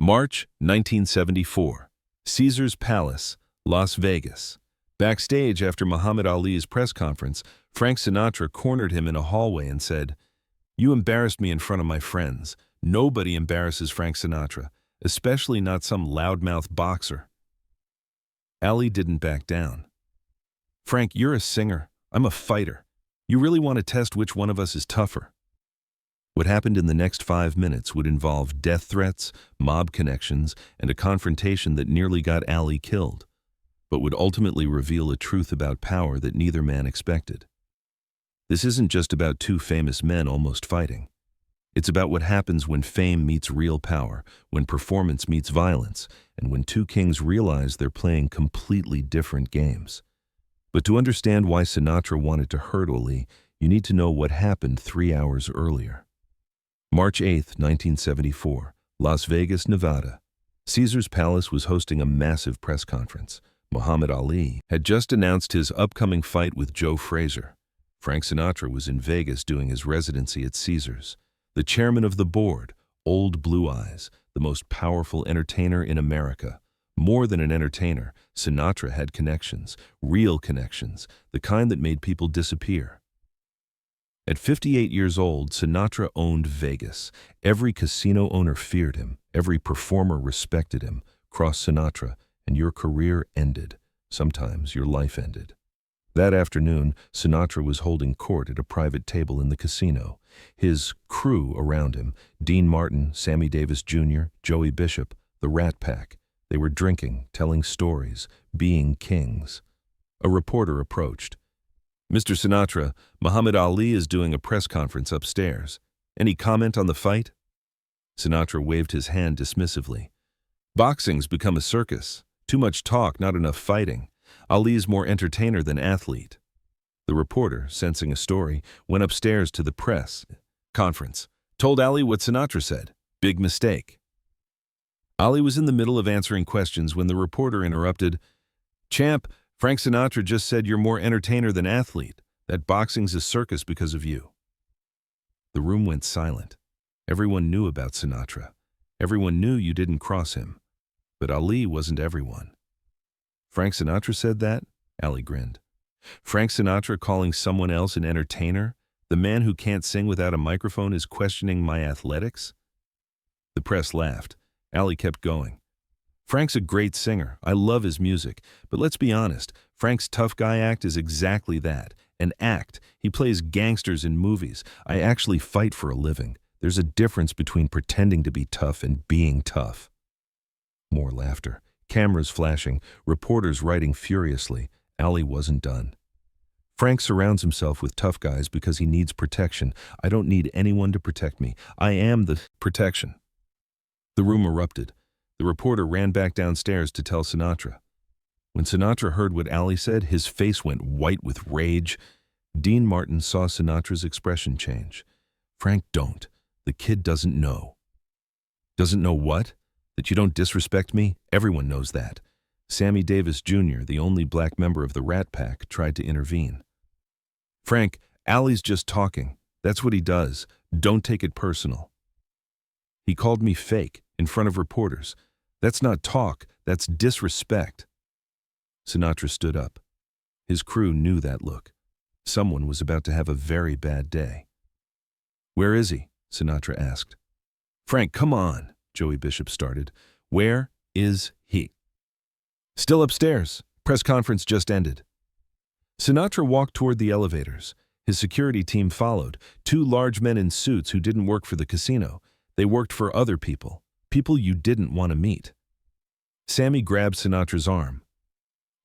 March 1974. Caesar's Palace, Las Vegas. Backstage after Muhammad Ali's press conference, Frank Sinatra cornered him in a hallway and said, "You embarrassed me in front of my friends. Nobody embarrasses Frank Sinatra, especially not some loudmouth boxer." Ali didn't back down. "Frank, you're a singer. I'm a fighter. You really want to test which one of us is tougher?" What happened in the next 5 minutes would involve death threats, mob connections, and a confrontation that nearly got Ali killed, but would ultimately reveal a truth about power that neither man expected. This isn't just about two famous men almost fighting. It's about what happens when fame meets real power, when performance meets violence, and when two kings realize they're playing completely different games. But to understand why Sinatra wanted to hurt Ali, you need to know what happened 3 hours earlier. March 8, 1974, Las Vegas, Nevada. Caesar's Palace was hosting a massive press conference. Muhammad Ali had just announced his upcoming fight with Joe Frazier. Frank Sinatra was in Vegas doing his residency at Caesar's. The chairman of the board, Old Blue Eyes, the most powerful entertainer in America. More than an entertainer, Sinatra had connections, real connections, the kind that made people disappear. At 58 years old, Sinatra owned Vegas. Every casino owner feared him. Every performer respected him. Cross Sinatra, and your career ended. Sometimes your life ended. That afternoon, Sinatra was holding court at a private table in the casino. His crew around him, Dean Martin, Sammy Davis Jr., Joey Bishop, the Rat Pack. They were drinking, telling stories, being kings. A reporter approached. "Mr. Sinatra, Muhammad Ali is doing a press conference upstairs. Any comment on the fight?" Sinatra waved his hand dismissively. "Boxing's become a circus. Too much talk, not enough fighting. Ali's more entertainer than athlete." The reporter, sensing a story, went upstairs to the press conference. Told Ali what Sinatra said. Big mistake. Ali was in the middle of answering questions when the reporter interrupted. "Champ, Frank Sinatra just said you're more entertainer than athlete, that boxing's a circus because of you." The room went silent. Everyone knew about Sinatra. Everyone knew you didn't cross him. But Ali wasn't everyone. "Frank Sinatra said that?" Ali grinned. "Frank Sinatra calling someone else an entertainer? The man who can't sing without a microphone is questioning my athletics?" The press laughed. Ali kept going. "Frank's a great singer. I love his music. But let's be honest, Frank's tough guy act is exactly that. An act. He plays gangsters in movies. I actually fight for a living. There's a difference between pretending to be tough and being tough." More laughter. Cameras flashing. Reporters writing furiously. Ali wasn't done. "Frank surrounds himself with tough guys because he needs protection. I don't need anyone to protect me. I am the protection." The room erupted. The reporter ran back downstairs to tell Sinatra. When Sinatra heard what Ali said, his face went white with rage. Dean Martin saw Sinatra's expression change. "Frank, don't. The kid doesn't know." "Doesn't know what? That you don't disrespect me? Everyone knows that." Sammy Davis Jr., the only black member of the Rat Pack, tried to intervene. "Frank, Ali's just talking. That's what he does. Don't take it personal." "He called me fake in front of reporters. That's not talk, that's disrespect." Sinatra stood up. His crew knew that look. Someone was about to have a very bad day. "Where is he?" Sinatra asked. "Frank, come on," Joey Bishop started. "Where is he?" "Still upstairs. Press conference just ended." Sinatra walked toward the elevators. His security team followed. 2 large men in suits who didn't work for the casino. They worked for other people. People you didn't want to meet. Sammy grabbed Sinatra's arm.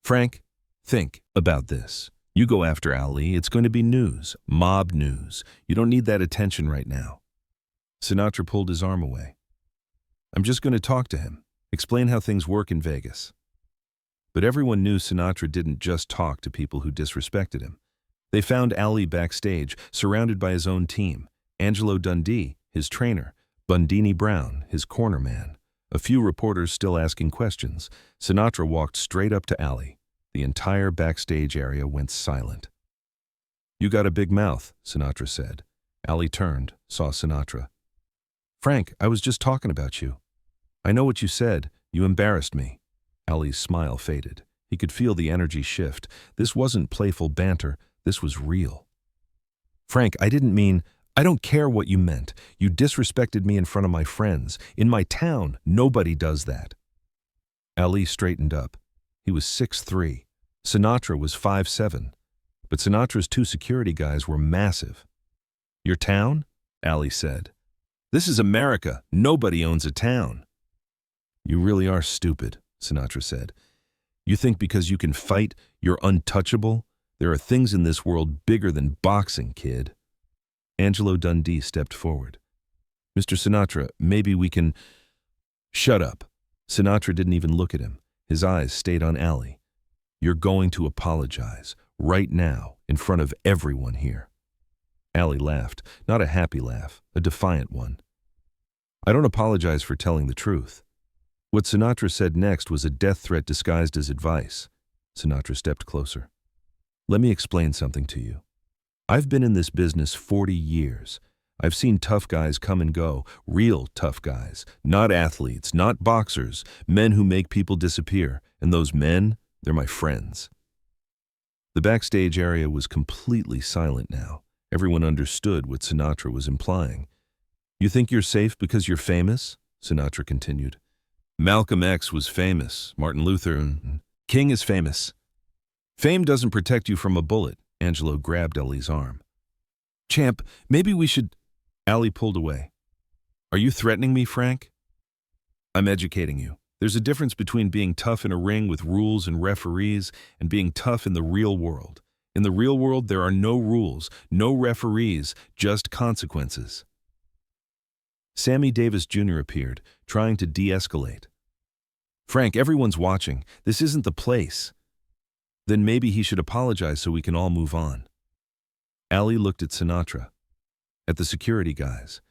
"Frank, think about this. You go after Ali, it's going to be news, mob news. You don't need that attention right now." Sinatra pulled his arm away. "I'm just going to talk to him, explain how things work in Vegas." But everyone knew Sinatra didn't just talk to people who disrespected him. They found Ali backstage, surrounded by his own team. Angelo Dundee, his trainer. Bundini Brown, his corner man. A few reporters still asking questions. Sinatra walked straight up to Ali. The entire backstage area went silent. "You got a big mouth," Sinatra said. Ali turned, saw Sinatra. "Frank, I was just talking about you." I know what you said. You embarrassed me. Ali's smile faded. He could feel the energy shift. This wasn't playful banter. This was real. Frank, I didn't mean... I don't care what you meant. You disrespected me in front of my friends. In my town, nobody does that. Ali straightened up. He was 6'3". Sinatra was 5'7". But Sinatra's two security guys were massive. Your town? Ali said. This is America. Nobody owns a town. You really are stupid, Sinatra said. You think because you can fight, you're untouchable? There are things in this world bigger than boxing, kid. Angelo Dundee stepped forward. Mr. Sinatra, maybe we can... Shut up. Sinatra didn't even look at him. His eyes stayed on Ali. You're going to apologize, right now, in front of everyone here. Ali laughed, not a happy laugh, a defiant one. I don't apologize for telling the truth. What Sinatra said next was a death threat disguised as advice. Sinatra stepped closer. Let me explain something to you. I've been in this business 40 years. I've seen tough guys come and go, real tough guys, not athletes, not boxers, men who make people disappear. And those men, they're my friends. The backstage area was completely silent now. Everyone understood what Sinatra was implying. You think you're safe because you're famous? Sinatra continued. Malcolm X was famous. Martin Luther King is famous. Fame doesn't protect you from a bullet. Angelo grabbed Ali's arm. Champ, maybe we should... Ali pulled away. Are you threatening me, Frank? I'm educating you. There's a difference between being tough in a ring with rules and referees and being tough in the real world. In the real world, there are no rules, no referees, just consequences. Sammy Davis Jr. appeared, trying to de-escalate. Frank, everyone's watching. This isn't the place. Then maybe he should apologize so we can all move on. Ali looked at Sinatra, at the security guys,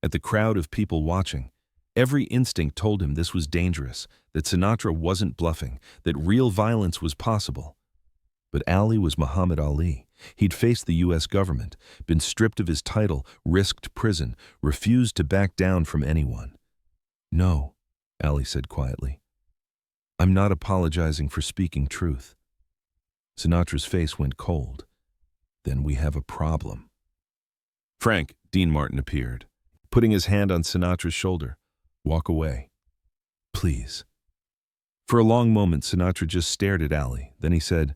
at the crowd of people watching. Every instinct told him this was dangerous, that Sinatra wasn't bluffing, that real violence was possible. But Ali was Muhammad Ali. He'd faced the U.S. government, been stripped of his title, risked prison, refused to back down from anyone. No, Ali said quietly. I'm not apologizing for speaking truth. Sinatra's face went cold. Then we have a problem. Frank, Dean Martin appeared, putting his hand on Sinatra's shoulder. Walk away. Please. For a long moment, Sinatra just stared at Ali. Then he said,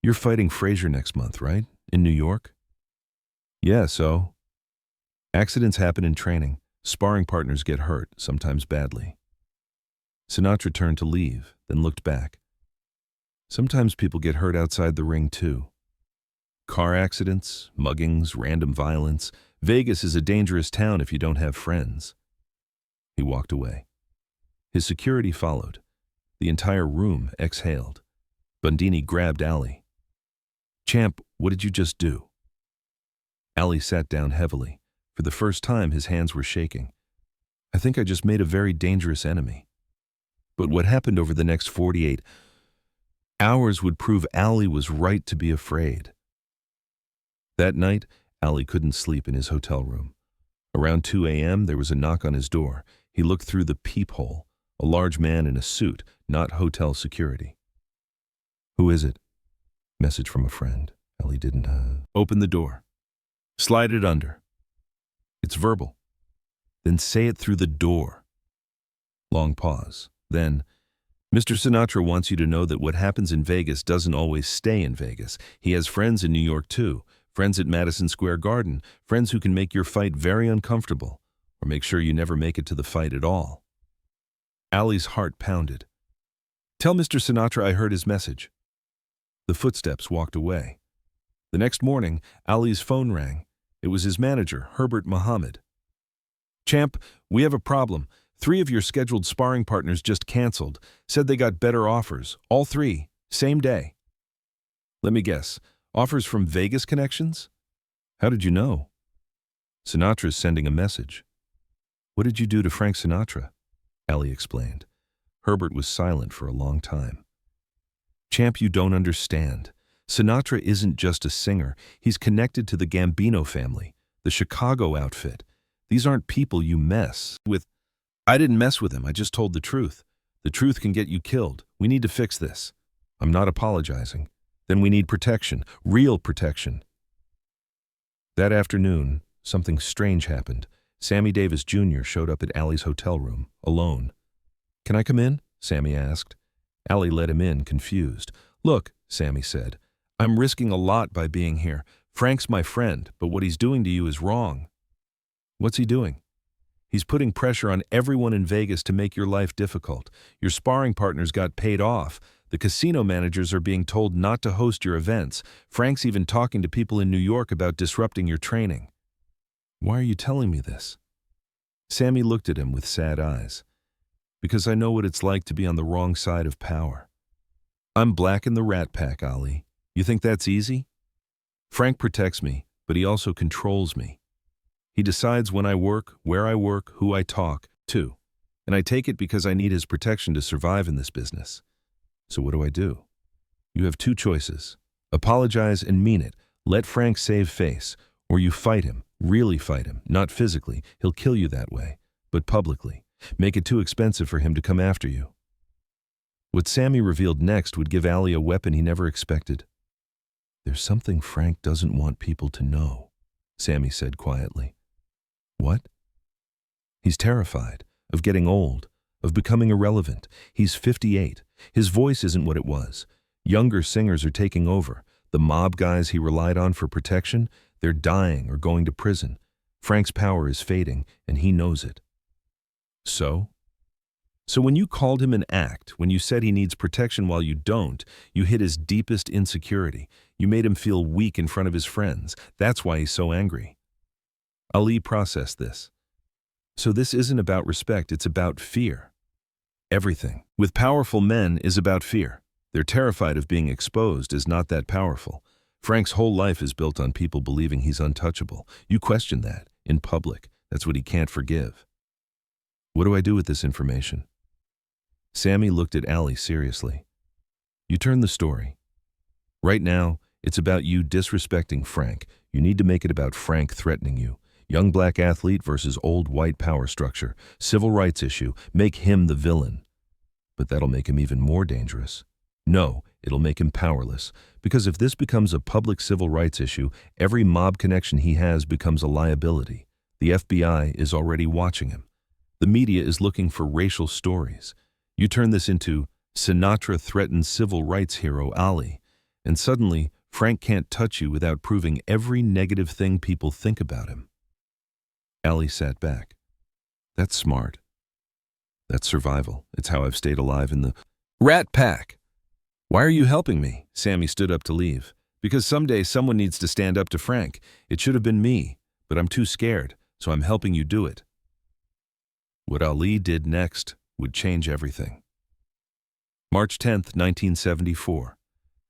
You're fighting Frazier next month, right? In New York? Yeah, so? Accidents happen in training. Sparring partners get hurt, sometimes badly. Sinatra turned to leave, then looked back. Sometimes people get hurt outside the ring, too. Car accidents, muggings, random violence. Vegas is a dangerous town if you don't have friends. He walked away. His security followed. The entire room exhaled. Bundini grabbed Ali. Champ, what did you just do? Ali sat down heavily. For the first time, his hands were shaking. I think I just made a very dangerous enemy. But what happened over the next 48 hours would prove Ali was right to be afraid. That night, Ali couldn't sleep in his hotel room. Around 2 a.m., there was a knock on his door. He looked through the peephole. A large man in a suit, not hotel security. Who is it? Message from a friend. Ali didn't open the door. Slide it under. It's verbal. Then say it through the door. Long pause. Then, Mr. Sinatra wants you to know that what happens in Vegas doesn't always stay in Vegas. He has friends in New York, too. Friends at Madison Square Garden. Friends who can make your fight very uncomfortable, or make sure you never make it to the fight at all. Ali's heart pounded. Tell Mr. Sinatra I heard his message. The footsteps walked away. The next morning, Ali's phone rang. It was his manager, Herbert Muhammad. Champ, we have a problem. 3 of your scheduled sparring partners just canceled. Said they got better offers. All 3. Same day. Let me guess. Offers from Vegas connections? How did you know? Sinatra's sending a message. What did you do to Frank Sinatra? Ali explained. Herbert was silent for a long time. Champ, you don't understand. Sinatra isn't just a singer. He's connected to the Gambino family, the Chicago outfit. These aren't people you mess with. I didn't mess with him, I just told the truth. The truth can get you killed. We need to fix this. I'm not apologizing. Then we need protection, real protection. That afternoon, something strange happened. Sammy Davis Jr. showed up at Allie's hotel room, alone. Can I come in? Sammy asked. Allie let him in, confused. Look, Sammy said, I'm risking a lot by being here. Frank's my friend, but what he's doing to you is wrong. What's he doing? He's putting pressure on everyone in Vegas to make your life difficult. Your sparring partners got paid off. The casino managers are being told not to host your events. Frank's even talking to people in New York about disrupting your training. Why are you telling me this? Sammy looked at him with sad eyes. Because I know what it's like to be on the wrong side of power. I'm black in the Rat Pack, Ali. You think that's easy? Frank protects me, but he also controls me. He decides when I work, where I work, who I talk to. And I take it because I need his protection to survive in this business. So what do? You have two choices. Apologize and mean it. Let Frank save face. Or you fight him, really fight him, not physically. He'll kill you that way, but publicly. Make it too expensive for him to come after you. What Sammy revealed next would give Allie a weapon he never expected. There's something Frank doesn't want people to know, Sammy said quietly. What? He's terrified of getting old, of becoming irrelevant. He's 58. His voice isn't what it was. Younger singers are taking over. The mob guys he relied on for protection, they're dying or going to prison. Frank's power is fading, and he knows it. So when you called him an act, when you said he needs protection while you don't, you hit his deepest insecurity. You made him feel weak in front of his friends. That's why he's so angry. Ali processed this. So this isn't about respect, it's about fear. Everything with powerful men is about fear. They're terrified of being exposed as not that powerful. Frank's whole life is built on people believing he's untouchable. You question that, in public. That's what he can't forgive. What do I do with this information? Sammy looked at Allie seriously. You turn the story. Right now, it's about you disrespecting Frank. You need to make it about Frank threatening you. Young black athlete versus old white power structure. Civil rights issue. Make him the villain. But that'll make him even more dangerous. No, it'll make him powerless. Because if this becomes a public civil rights issue, every mob connection he has becomes a liability. The FBI is already watching him. The media is looking for racial stories. You turn this into Sinatra threatens civil rights hero Ali, and suddenly Frank can't touch you without proving every negative thing people think about him. Ali sat back. That's smart. That's survival. It's how I've stayed alive in the Rat Pack. Why are you helping me? Sammy stood up to leave. Because someday someone needs to stand up to Frank. It should have been me, but I'm too scared, so I'm helping you do it. What Ali did next would change everything. March 10th, 1974.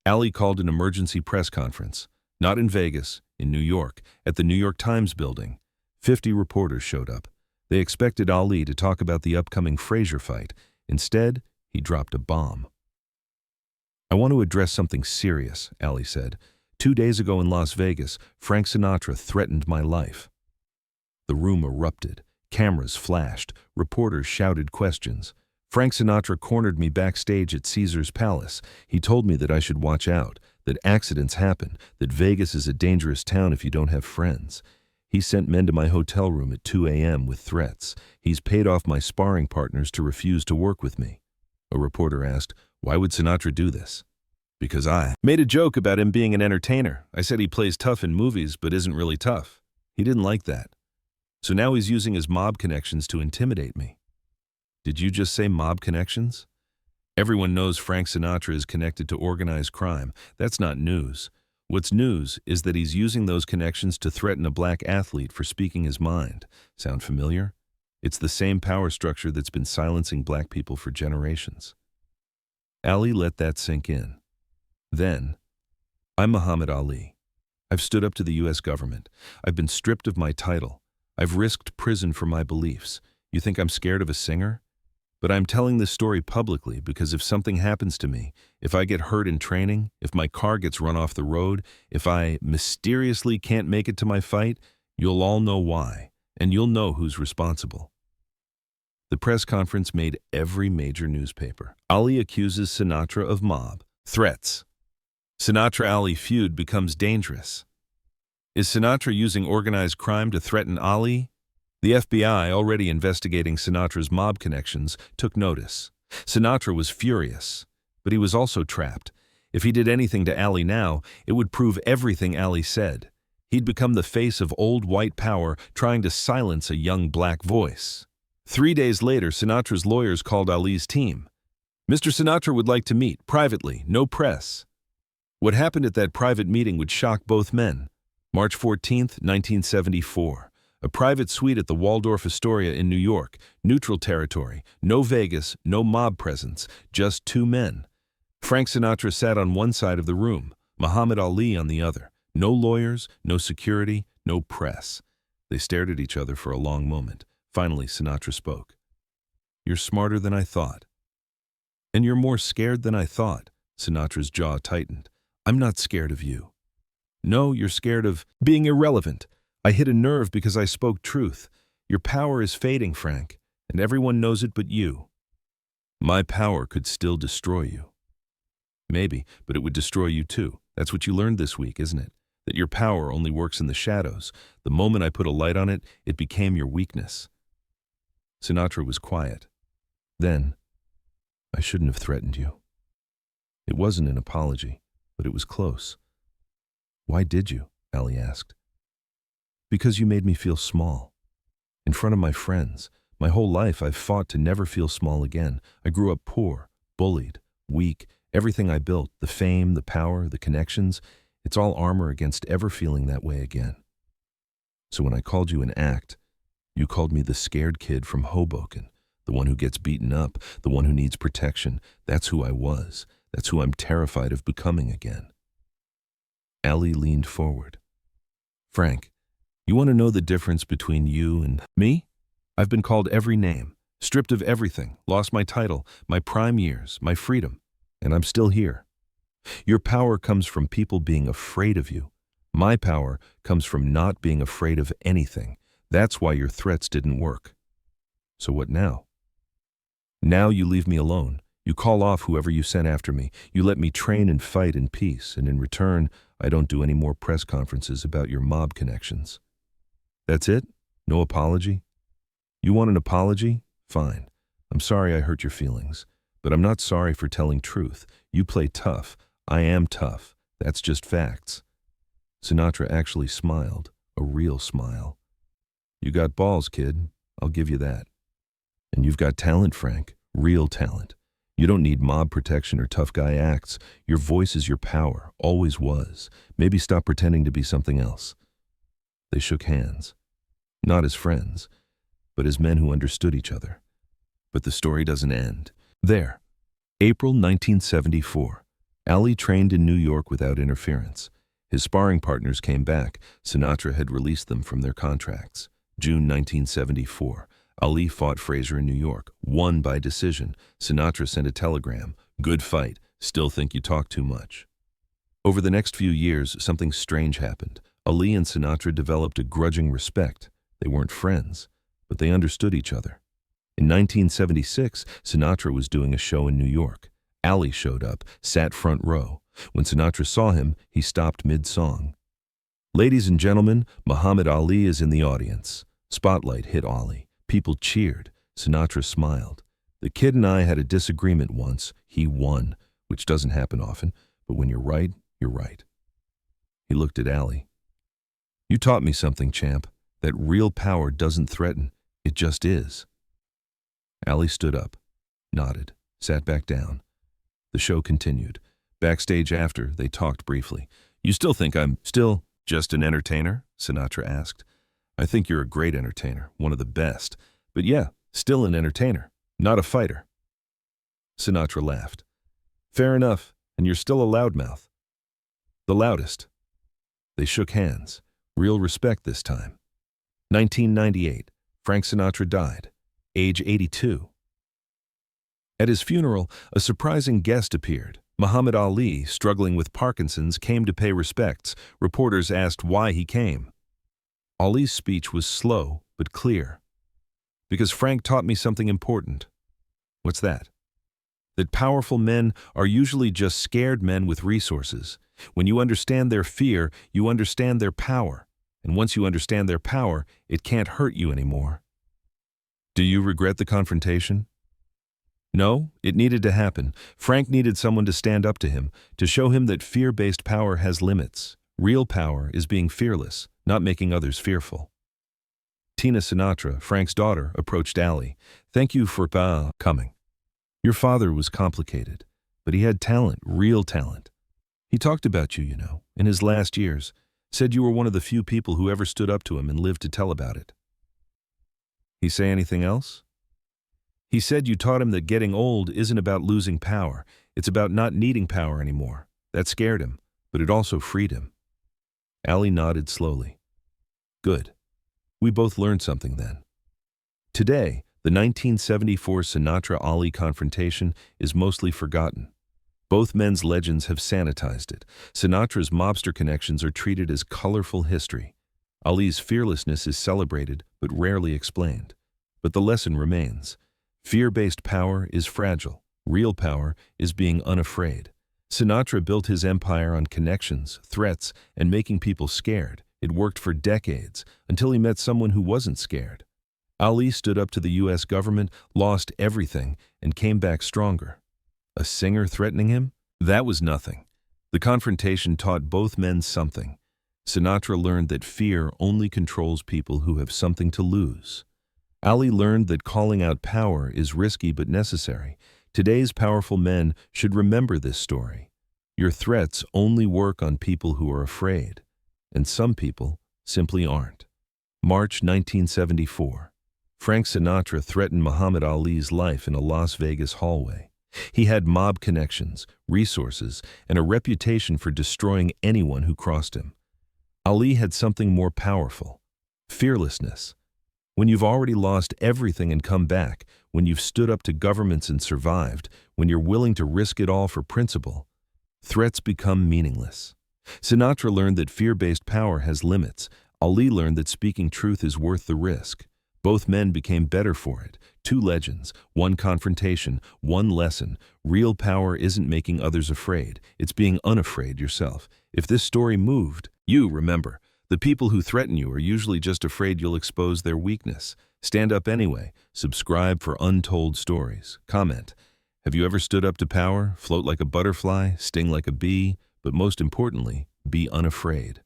Ali called an emergency press conference. Not in Vegas, in New York, at the New York Times building. 50 reporters showed up. They expected Ali to talk about the upcoming Frazier fight. Instead, he dropped a bomb. I want to address something serious, Ali said. 2 days ago in Las Vegas, Frank Sinatra threatened my life. The room erupted. Cameras flashed. Reporters shouted questions. Frank Sinatra cornered me backstage at Caesar's Palace. He told me that I should watch out, that accidents happen, that Vegas is a dangerous town if you don't have friends. He sent men to my hotel room at 2 a.m. with threats. He's paid off my sparring partners to refuse to work with me. A reporter asked, why would Sinatra do this? Because I made a joke about him being an entertainer. I said he plays tough in movies but isn't really tough. He didn't like that. So now he's using his mob connections to intimidate me. Did you just say mob connections? Everyone knows Frank Sinatra is connected to organized crime. That's not news. What's news is that he's using those connections to threaten a black athlete for speaking his mind. Sound familiar? It's the same power structure that's been silencing black people for generations. Ali let that sink in. Then, I'm Muhammad Ali. I've stood up to the U.S. government. I've been stripped of my title. I've risked prison for my beliefs. You think I'm scared of a singer? But I'm telling this story publicly because if something happens to me, if I get hurt in training, if my car gets run off the road, if I mysteriously can't make it to my fight, you'll all know why, and you'll know who's responsible. The press conference made every major newspaper. Ali accuses Sinatra of mob. Threats. Sinatra-Ali feud becomes dangerous. Is Sinatra using organized crime to threaten Ali? The FBI, already investigating Sinatra's mob connections, took notice. Sinatra was furious, but he was also trapped. If he did anything to Ali now, it would prove everything Ali said. He'd become the face of old white power, trying to silence a young black voice. 3 days later, Sinatra's lawyers called Ali's team. Mr. Sinatra would like to meet, privately, no press. What happened at that private meeting would shock both men. March 14, 1974. A private suite at the Waldorf Astoria in New York, neutral territory, no Vegas, no mob presence, just 2 men. Frank Sinatra sat on one side of the room, Muhammad Ali on the other. No lawyers, no security, no press. They stared at each other for a long moment. Finally, Sinatra spoke. "You're smarter than I thought." "And you're more scared than I thought." Sinatra's jaw tightened. "I'm not scared of you." "No, you're scared of being irrelevant. I hit a nerve because I spoke truth. Your power is fading, Frank, and everyone knows it but you." "My power could still destroy you." "Maybe, but it would destroy you too. That's what you learned this week, isn't it? That your power only works in the shadows. The moment I put a light on it, it became your weakness." Sinatra was quiet. Then, "I shouldn't have threatened you." It wasn't an apology, but it was close. "Why did you?" Ali asked. "Because you made me feel small. In front of my friends. My whole life I've fought to never feel small again. I grew up poor, bullied, weak. Everything I built, the fame, the power, the connections, it's all armor against ever feeling that way again. So when I called you an act, you called me the scared kid from Hoboken, the one who gets beaten up, the one who needs protection. That's who I was. That's who I'm terrified of becoming again." Ali leaned forward. "Frank, you want to know the difference between you and me? I've been called every name, stripped of everything, lost my title, my prime years, my freedom, and I'm still here. Your power comes from people being afraid of you. My power comes from not being afraid of anything. That's why your threats didn't work. So what now? Now you leave me alone. You call off whoever you sent after me. You let me train and fight in peace, and in return, I don't do any more press conferences about your mob connections. That's it? No apology? You want an apology? Fine. I'm sorry I hurt your feelings. But I'm not sorry for telling truth. You play tough. I am tough. That's just facts." Sinatra actually smiled, a real smile. "You got balls, kid. I'll give you that. And you've got talent, Frank. Real talent. You don't need mob protection or tough guy acts. Your voice is your power. Always was. Maybe stop pretending to be something else." They shook hands. Not as friends, but as men who understood each other. But the story doesn't end there. April 1974. Ali trained in New York without interference. His sparring partners came back. Sinatra had released them from their contracts. June 1974. Ali fought Frazier in New York, won by decision. Sinatra sent a telegram. "Good fight. Still think you talk too much." Over the next few years, something strange happened. Ali and Sinatra developed a grudging respect. They weren't friends, but they understood each other. In 1976, Sinatra was doing a show in New York. Ali showed up, sat front row. When Sinatra saw him, he stopped mid-song. "Ladies and gentlemen, Muhammad Ali is in the audience." Spotlight hit Ali. People cheered. Sinatra smiled. "The kid and I had a disagreement once. He won, which doesn't happen often, but when you're right, you're right." He looked at Ali. "You taught me something, champ. That real power doesn't threaten. It just is." Ali stood up, nodded, sat back down. The show continued. Backstage after, they talked briefly. "You still think I'm still just an entertainer?" Sinatra asked. "I think you're a great entertainer, one of the best. But yeah, still an entertainer, not a fighter." Sinatra laughed. "Fair enough, and you're still a loudmouth. The loudest." They shook hands. Real respect this time. 1998. Frank Sinatra died, age 82. At his funeral, a surprising guest appeared. Muhammad Ali, struggling with Parkinson's, came to pay respects. Reporters asked why he came. Ali's speech was slow but clear. Because Frank taught me something important. What's that? That powerful men are usually just scared men with resources. When you understand their fear, you understand their power. And once you understand their power, it can't hurt you anymore. Do you regret the confrontation? No, it needed to happen. Frank needed someone to stand up to him, to show him that fear-based power has limits. Real power is being fearless, not making others fearful. Tina Sinatra, Frank's daughter, approached Allie. Thank you for coming. Your father was complicated, but he had talent, real talent. He talked about you, in his last years. Said you were one of the few people who ever stood up to him and lived to tell about it. He say anything else? He said you taught him that getting old isn't about losing power. It's about not needing power anymore. That scared him, but it also freed him. Allie nodded slowly. Good. We both learned something then. Today, the 1974 Sinatra-Ali confrontation is mostly forgotten. Both men's legends have sanitized it. Sinatra's mobster connections are treated as colorful history. Ali's fearlessness is celebrated, but rarely explained. But the lesson remains. Fear-based power is fragile. Real power is being unafraid. Sinatra built his empire on connections, threats, and making people scared. It worked for decades, until he met someone who wasn't scared. Ali stood up to the U.S. government, lost everything, and came back stronger. A singer threatening him? That was nothing. The confrontation taught both men something. Sinatra learned that fear only controls people who have something to lose. Ali learned that calling out power is risky but necessary. Today's powerful men should remember this story. Your threats only work on people who are afraid, and some people simply aren't. March 1974. Frank Sinatra threatened Muhammad Ali's life in a Las Vegas hallway. He had mob connections, resources, and a reputation for destroying anyone who crossed him. Ali had something more powerful: fearlessness. When you've already lost everything and come back, when you've stood up to governments and survived, when you're willing to risk it all for principle, threats become meaningless. Sinatra learned that fear-based power has limits. Ali learned that speaking truth is worth the risk. Both men became better for it. Two legends, one confrontation, one lesson. Real power isn't making others afraid. It's being unafraid yourself. If this story moved, you remember. The people who threaten you are usually just afraid you'll expose their weakness. Stand up anyway. Subscribe for untold stories. Comment. Have you ever stood up to power? Float like a butterfly, sting like a bee, but most importantly, be unafraid.